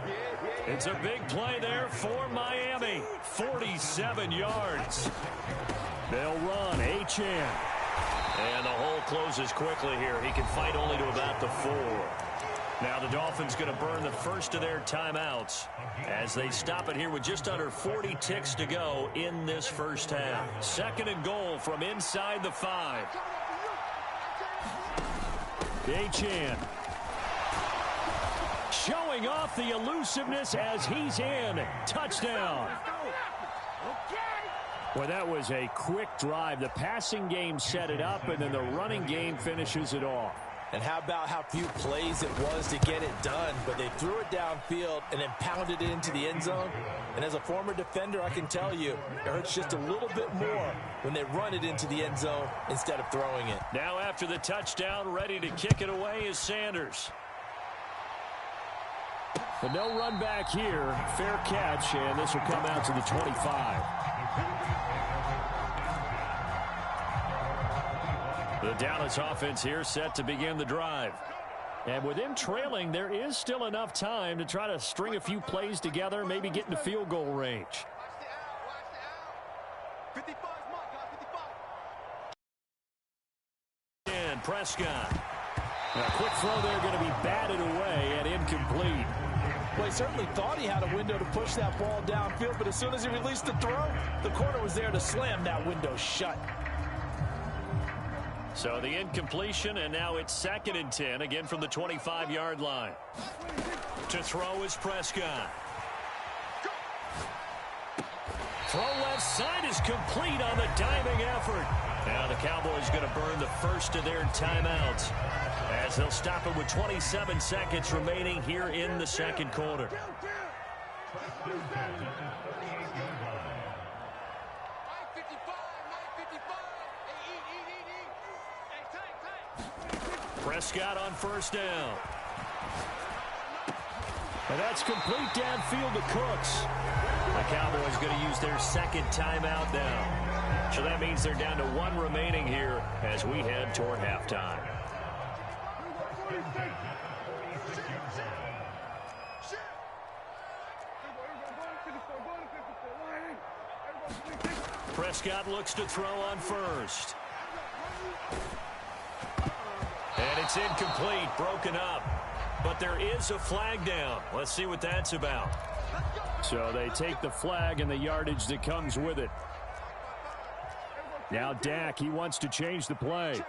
Speaker 1: It's a big play there for Miami. 47 yards. They'll run. Achane. And the hole closes quickly here. He can fight only to about the 4. Now the Dolphins going to burn the first of their timeouts as they stop it here with just under 40 ticks to go in this first half. 2nd and goal from inside the 5. Achane showing off the elusiveness as he's in. Touchdown. Well, that was a quick drive. The passing game set it up, and then the running game finishes it off.
Speaker 2: And how about how few plays it was to get it done, but they threw it downfield and then pounded it into the end zone. And as a former defender, I can tell you, it hurts just a little bit more when they run it into the end zone instead of throwing it.
Speaker 1: Now after the touchdown, ready to kick it away is Sanders. But no run back here. Fair catch, and this will come out to the 25. The Dallas offense here set to begin the drive. And with them trailing, there is still enough time to try to string a few plays together, maybe get into field goal range. And Prescott. A quick throw there going to be batted away and incomplete.
Speaker 2: Well, he certainly thought he had a window to push that ball downfield, but as soon as he released the throw, the corner was there to slam that window shut.
Speaker 1: So the incompletion, and now it's 2nd and 10, again from the 25-yard line. To throw is Prescott. Throw left side is complete on the diving effort. Now the Cowboys going to burn the first of their timeouts as they'll stop it with 27 seconds remaining here in the second quarter. Prescott on first down. And that's complete downfield to Cooks. The Cowboys going to use their second timeout now. So that means they're down to 1 remaining here as we head toward halftime. Prescott looks to throw on first. And it's It's incomplete, broken up. But there is a flag down. Let's see what that's about. So they take the flag and the yardage that comes with it. Now Dak, he wants to change the play.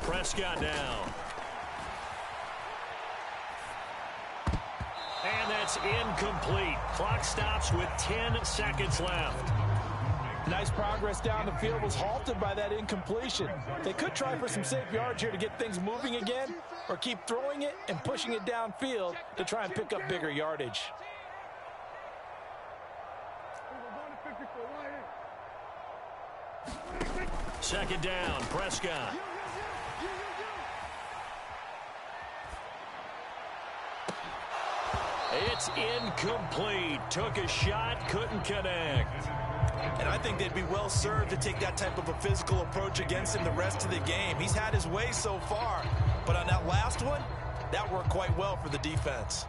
Speaker 1: Prescott down. And that's incomplete. Clock stops with 10 seconds left.
Speaker 2: Nice progress down the field was halted by that incompletion. They could try for some safe yards here to get things moving again, or keep throwing it and pushing it downfield to try and pick up bigger yardage.
Speaker 1: Second down, Prescott. It's incomplete. Took a shot, couldn't connect.
Speaker 2: And I think they'd be well served to take that type of a physical approach against him the rest of the game. He's had his way so far, but on that last one, that worked quite well for the defense.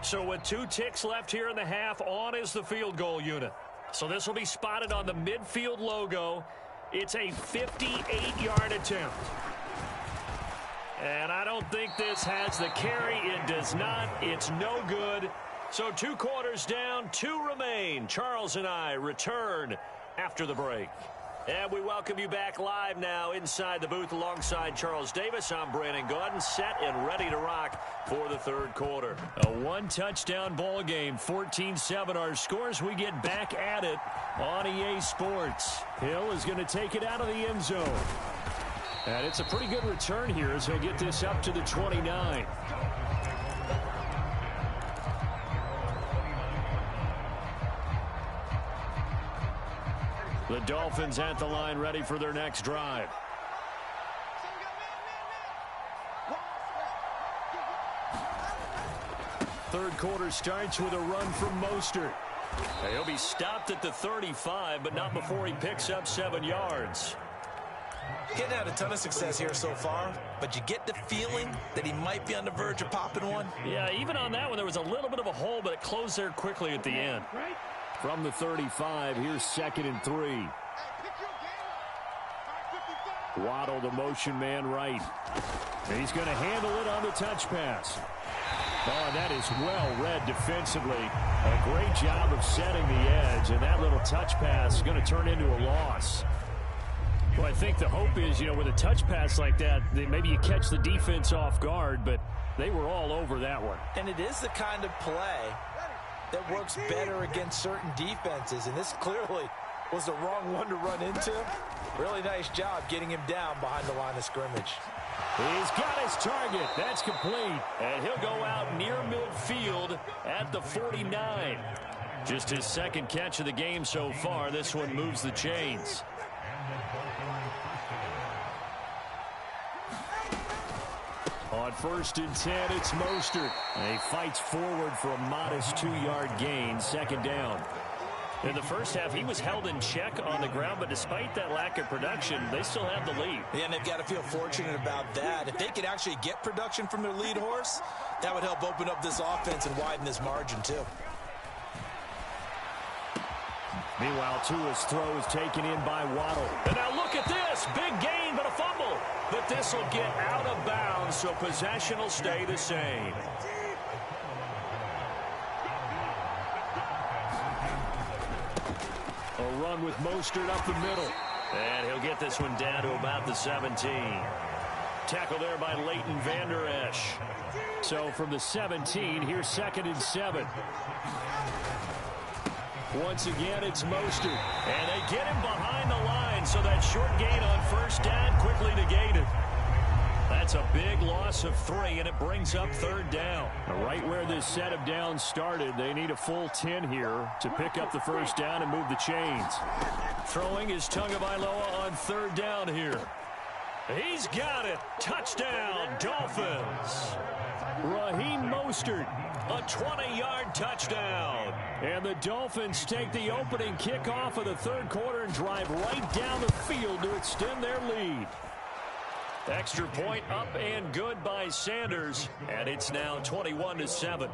Speaker 1: So with 2 ticks left here in the half, on is the field goal unit. So this will be spotted on the midfield logo. It's a 58-yard attempt. And I don't think this has the carry. It does not. It's no good. So 2 quarters down, 2 remain. Charles and I return after the break. And we welcome you back live now inside the booth alongside Charles Davis. I'm Brandon Gaudin, set and ready to rock for the third quarter. A 1-touchdown ball game, 14-7 our scores. We get back at it on EA Sports. Hill is going to take it out of the end zone. And it's a pretty good return here as he'll get this up to the 29. The Dolphins at the line, ready for their next drive. Third quarter starts with a run from Mostert. He'll be stopped at the 35, but not before he picks up 7 yards.
Speaker 2: Getting had a ton of success here so far, but you get the feeling that he might be on the verge of popping one.
Speaker 1: Yeah, even on that one, there was a little bit of a hole, but it closed there quickly at the end. From the 35, here's 2nd and 3. Waddle, the motion man right. He's going to handle it on the touch pass. Oh, that is well read defensively. A great job of setting the edge, and that little touch pass is going to turn into a loss. Well, I think the hope is, with a touch pass like that, maybe you catch the defense off guard, but they were all over that one.
Speaker 2: And it is the kind of play that works better against certain defenses, and this clearly was the wrong one to run into. Really nice job getting him down behind the line of scrimmage.
Speaker 1: He's got his target. That's complete. And he'll go out near midfield at the 49. Just his 2nd catch of the game so far. This one moves the chains. On 1st and 10, it's Mostert. And he fights forward for a modest 2-yard gain, 2nd down. In the first half, he was held in check on the ground, but despite that lack of production, they still have the lead.
Speaker 2: Yeah, and they've got to feel fortunate about that. If they could actually get production from their lead horse, that would help open up this offense and widen this margin, too.
Speaker 1: Meanwhile, Tua's throw is taken in by Waddle. And now look at this. Big gain, but a fumble. But this will get out of bounds, so possession will stay the same. A run with Mostert up the middle. And he'll get this one down to about the 17. Tackle there by Leighton Vander Esch. So from the 17, here's 2nd and 7. Once again, it's Mostert. And they get him behind the line, so that short gain on 1st down quickly negated. That's a big loss of 3, and it brings up 3rd down. Right where this set of downs started, they need a full 10 here to pick up the 1st down and move the chains. Throwing is Tagovailoa on 3rd down here. He's got it. Touchdown, Dolphins. Raheem Mostert, a 20-yard touchdown. And the Dolphins take the opening kickoff of the 3rd quarter and drive right down the field to extend their lead. Extra point up and good by Sanders, and it's now 21-7.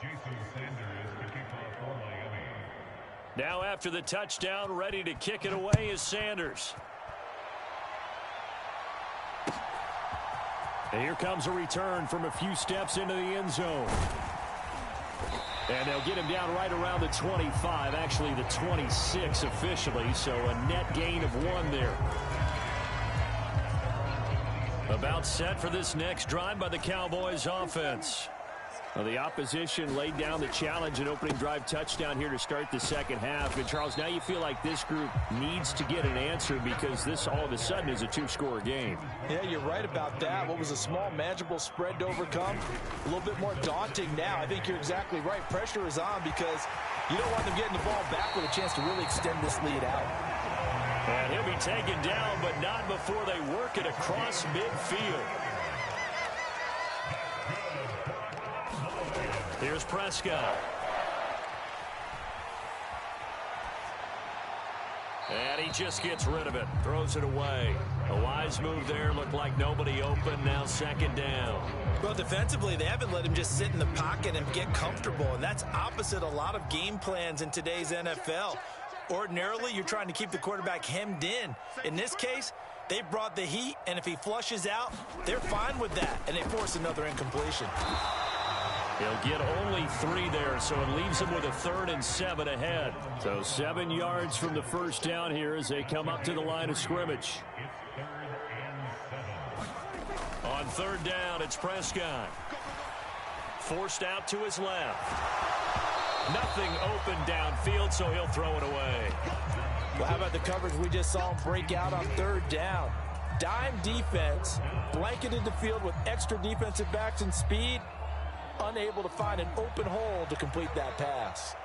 Speaker 5: Jason Sanders, the kickoff for Miami.
Speaker 1: Now after the touchdown, ready to kick it away is Sanders. And here comes a return from a few steps into the end zone. And they'll get him down right around the 25, actually the 26 officially, so a net gain of 1 there. About set for this next drive by the Cowboys offense. Well, the opposition laid down the challenge, an opening drive touchdown here to start the second half. And, Charles, now you feel like this group needs to get an answer because this all of a sudden is a 2-score game.
Speaker 2: Yeah, you're right about that. What was a small, manageable spread to overcome, a little bit more daunting now. I think you're exactly right. Pressure is on because you don't want them getting the ball back with a chance to really extend this lead out.
Speaker 1: And he'll be taken down, but not before they work it across midfield. Here's Prescott. And he just gets rid of it. Throws it away. A wise move there. Looked like nobody open. Now second down.
Speaker 2: Well, defensively, they haven't let him just sit in the pocket and get comfortable. And that's opposite a lot of game plans in today's NFL. Ordinarily, you're trying to keep the quarterback hemmed in. In this case, they brought the heat. And if he flushes out, they're fine with that. And they force another incompletion.
Speaker 1: He'll get only 3 there, so it leaves him with a 3rd and 7 ahead. So 7 yards from the first down here as they come up to the line of scrimmage. On 3rd down, it's Prescott. Forced out to his left. Nothing open downfield, so he'll throw it away.
Speaker 2: Well, how about the coverage we just saw him break out on 3rd down? Dime defense, blanketed the field with extra defensive backs and speed. Unable to find an open hole to complete that pass.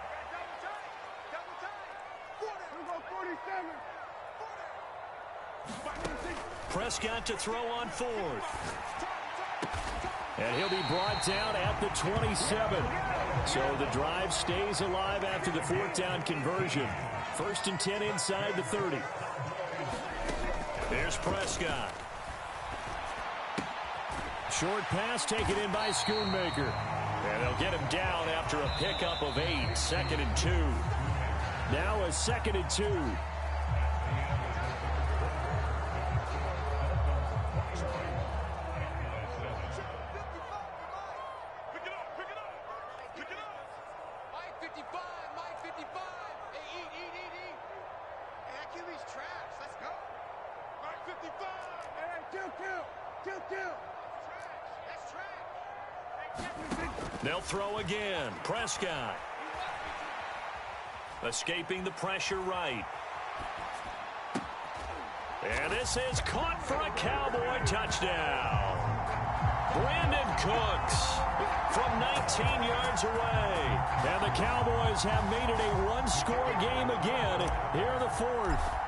Speaker 1: Prescott to throw on 4th. And he'll be brought down at the 27. So the drive stays alive after the 4th down conversion. 1st and 10 inside the 30. There's Prescott. Short pass taken in by Schoonmaker. And they'll get him down after a pickup of 8. 2nd and 2. Now a 2nd and 2. They'll throw again. Prescott. Escaping the pressure right. And this is caught for a Cowboy touchdown. Brandon Cooks from 19 yards away. And the Cowboys have made it a 1-score game again here in the 4th.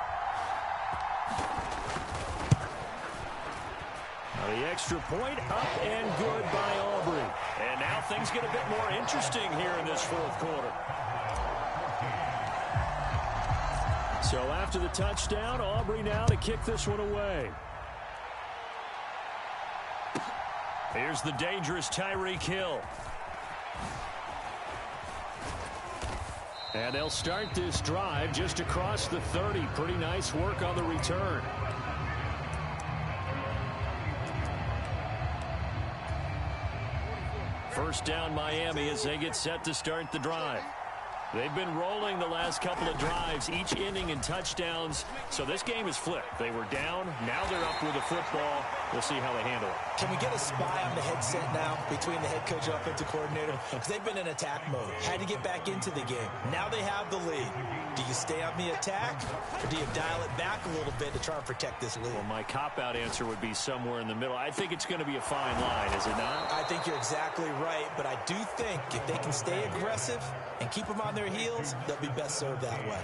Speaker 1: The extra point up and good by Aubrey. And now things get a bit more interesting here in this 4th quarter. So after the touchdown, Aubrey now to kick this one away. Here's the dangerous Tyreek Hill. And they'll start this drive just across the 30. Pretty nice work on the return. First down Miami as they get set to start the drive. They've been rolling the last couple of drives, each inning in touchdowns. So this game is flipped. They were down. Now they're up with the football. We'll see how they handle it.
Speaker 2: Can we get a spy on the headset now between the head coach and offensive coordinator? Because they've been in attack mode. Had to get back into the game. Now they have the lead. Do you stay on the attack, or do you dial it back a little bit to try and protect this lead?
Speaker 1: Well, my cop-out answer would be somewhere in the middle. I think it's going to be a fine line, is it not?
Speaker 2: I think you're exactly right, but I do think if they can stay aggressive and keep them on their heels, they'll be best served that way.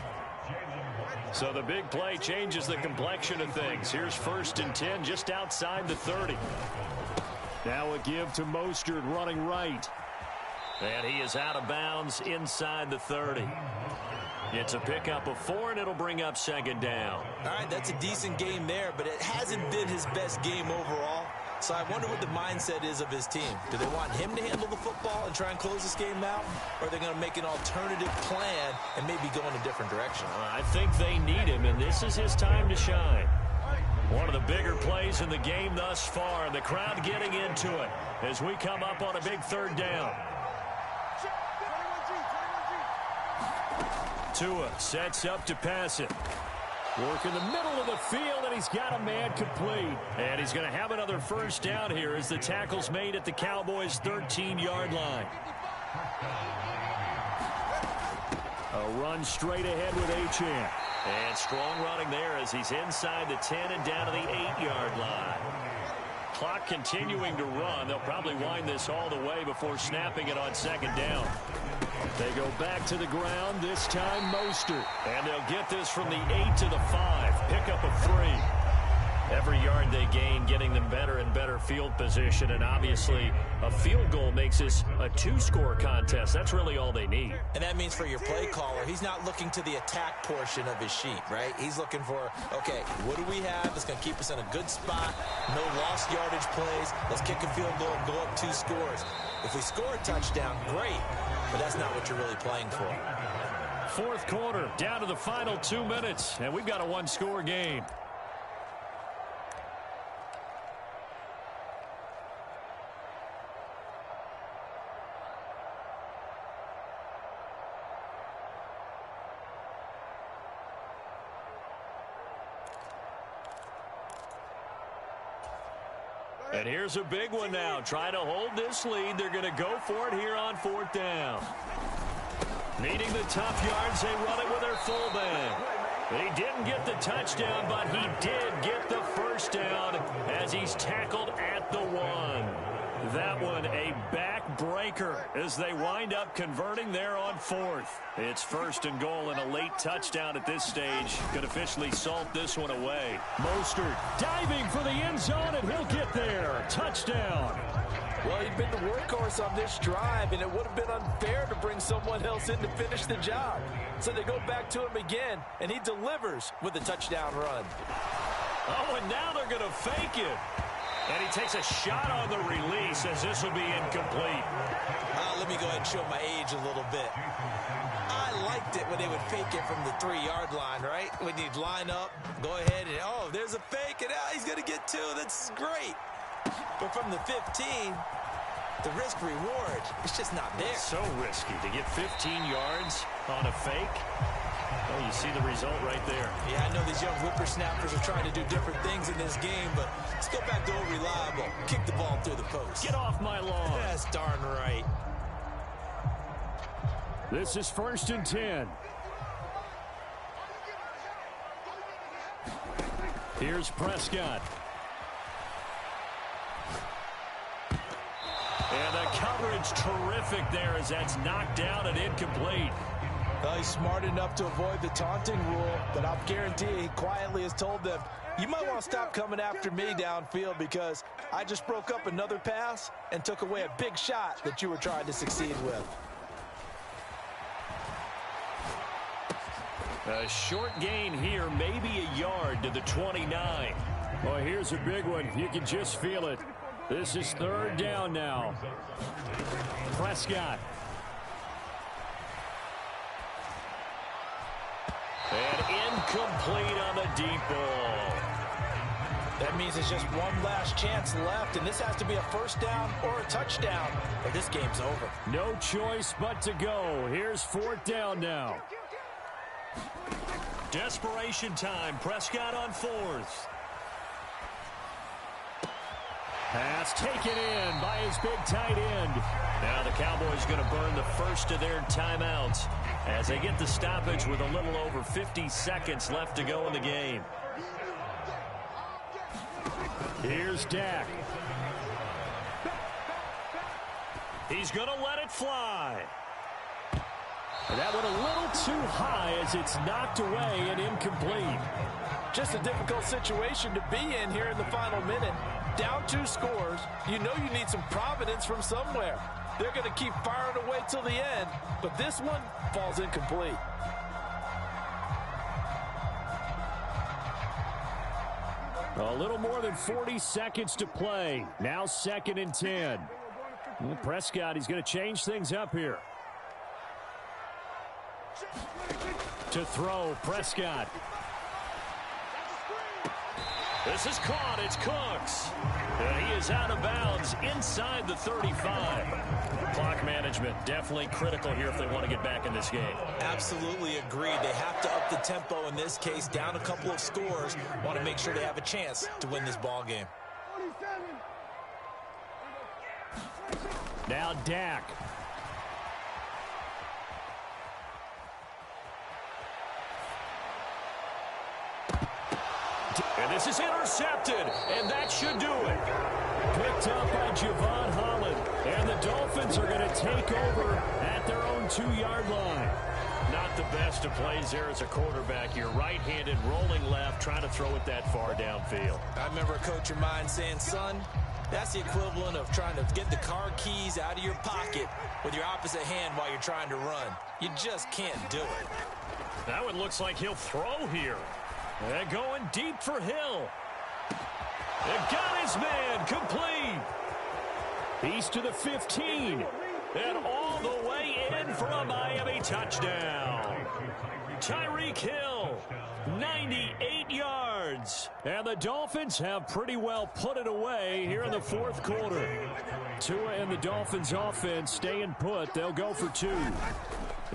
Speaker 1: So the big play changes the complexion of things. Here's 1st and 10 just outside the 30. Now a give to Mostert running right. And he is out of bounds inside the 30. It's a pickup of 4, and it'll bring up 2nd down.
Speaker 2: All right, that's a decent game there, but it hasn't been his best game overall. So I wonder what the mindset is of his team. Do they want him to handle the football and try and close this game out? Or are they going to make an alternative plan and maybe go in a different direction?
Speaker 1: I think they need him, and this is his time to shine. One of the bigger plays in the game thus far, and the crowd getting into it as we come up on a big third down. Tua sets up to pass it. Work in the middle of the field, and he's got a man complete. And he's going to have another first down here as the tackle's made at the Cowboys' 13-yard line. A run straight ahead with Achane. And strong running there as he's inside the 10 and down to the 8-yard line. Clock continuing to run. They'll probably wind this all the way before snapping it on second down. They go back to the ground, this time Mostert. And they'll get this from the 8 to the 5. Pick up a 3. Every yard they gain, getting them better and better field position. And obviously, a field goal makes this a 2-score contest. That's really all they need.
Speaker 2: And that means for your play caller, he's not looking to the attack portion of his sheet, right? He's looking for, okay, what do we have that's going to keep us in a good spot? No lost yardage plays. Let's kick a field goal and go up 2 scores. If we score a touchdown, great. But that's not what you're really playing for.
Speaker 1: Fourth quarter, down to the final 2 minutes. And we've got a 1-score game. And here's a big one now. Trying to hold this lead. They're going to go for it here on 4th down. Needing the tough yards, they run it with their fullback. He didn't get the touchdown, but he did get the first down as he's tackled at the 1. That one a backbreaker as they wind up converting there on 4th. It's 1st and goal, and a late touchdown at this stage could officially salt this one away. Mostert diving for the end zone, and he'll get there. Touchdown.
Speaker 2: Well, he'd been the workhorse on this drive, and it would have been unfair to bring someone else in to finish the job. So they go back to him again, and he delivers with a touchdown run.
Speaker 1: Oh, and now they're going to fake it. And he takes a shot on the release as this will be incomplete.
Speaker 2: Let me go ahead and show my age a little bit. I liked it when they would fake it from the 3-yard line, right? When you'd line up, go ahead and, oh, there's a fake, and he's going to get 2. That's great. But from the 15, the risk-reward, it's just not there.
Speaker 1: So risky to get 15 yards on a fake. Well, you see the result right there.
Speaker 2: Yeah, I know these young whippersnappers are trying to do different things in this game, but let's go back to old reliable. Kick the ball through the post.
Speaker 1: Get off my lawn.
Speaker 2: That's darn right.
Speaker 1: This is 1st and 10. Here's Prescott. And the coverage terrific there as that's knocked down and incomplete.
Speaker 2: Well, he's smart enough to avoid the taunting rule, but I'll guarantee he quietly has told them, you might want to stop coming after me downfield because I just broke up another pass and took away a big shot that you were trying to succeed with.
Speaker 1: A short gain here, maybe a yard to the 29. Well, here's a big one. You can just feel it. This is 3rd down now. Prescott. And incomplete on the deep ball.
Speaker 2: That means it's just one last chance left, and this has to be a 1st down or a touchdown, or this game's over.
Speaker 1: No choice but to go. Here's 4th down now. Desperation time. Prescott on 4th. Pass taken in by his big tight end. Now the Cowboys going to burn the first of their timeouts as they get the stoppage with a little over 50 seconds left to go in the game. Here's Dak. He's going to let it fly. And that one a little too high as it's knocked away and incomplete.
Speaker 2: Just a difficult situation to be in here in the final minute. Down 2 scores. You know you need some providence from somewhere. They're going to keep firing away till the end, but this one falls incomplete.
Speaker 1: A little more than 40 seconds to play. Now 2nd and 10. Well, Prescott, he's going to change things up here. To throw, Prescott. This is caught. It's Cooks. And he is out of bounds inside the 35. Clock management definitely critical here if they want to get back in this game.
Speaker 2: Absolutely agreed. They have to up the tempo in this case, down a couple of scores. Want to make sure they have a chance to win this ball game.
Speaker 1: Now Dak. And this is intercepted, and that should do it. Picked up by Javon Holland, and the Dolphins are going to take over at their own 2-yard line. Not the best of plays there as a quarterback. You're right-handed, rolling left, trying to throw it that far downfield.
Speaker 2: I remember a coach of mine saying, son, that's the equivalent of trying to get the car keys out of your pocket with your opposite hand while you're trying to run. You just can't do it.
Speaker 1: That one looks like he'll throw here. And going deep for Hill. And got his man complete. He's to the 15. And all the way in for a Miami touchdown. Tyreek Hill, 98 yards. And the Dolphins have pretty well put it away here in the 4th quarter. Tua and the Dolphins offense staying put. They'll go for 2.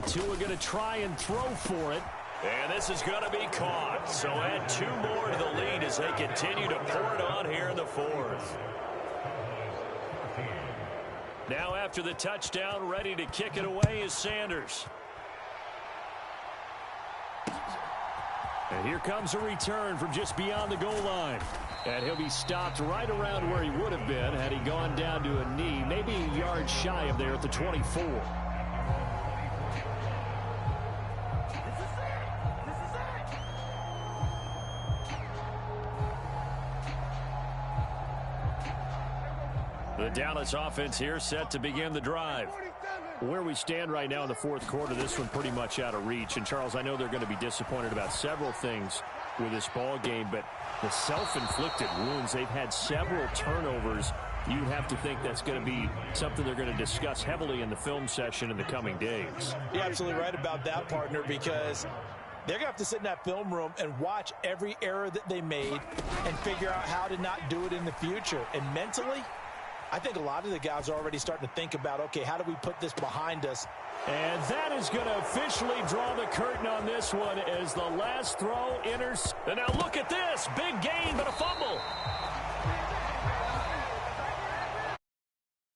Speaker 1: Tua going to try and throw for it. And this is going to be caught. So add 2 more to the lead as they continue to pour it on here in the 4th. Now after the touchdown, ready to kick it away is Sanders. And here comes a return from just beyond the goal line. And he'll be stopped right around where he would have been had he gone down to a knee, maybe a yard shy of there at the 24. The Dallas offense here set to begin the drive. Where we stand right now in the 4th quarter, this one pretty much out of reach. And, Charles, I know they're going to be disappointed about several things with this ball game, but the self-inflicted wounds, they've had several turnovers. You'd have to think that's going to be something they're going to discuss heavily in the film session in the coming days.
Speaker 2: You're absolutely right about that, partner, because they're going to have to sit in that film room and watch every error that they made and figure out how to not do it in the future. And mentally, I think a lot of the guys are already starting to think about, okay, how do we put this behind us?
Speaker 1: And that is going to officially draw the curtain on this one as the last throw enters. And now look at this. Big gain, but a fumble.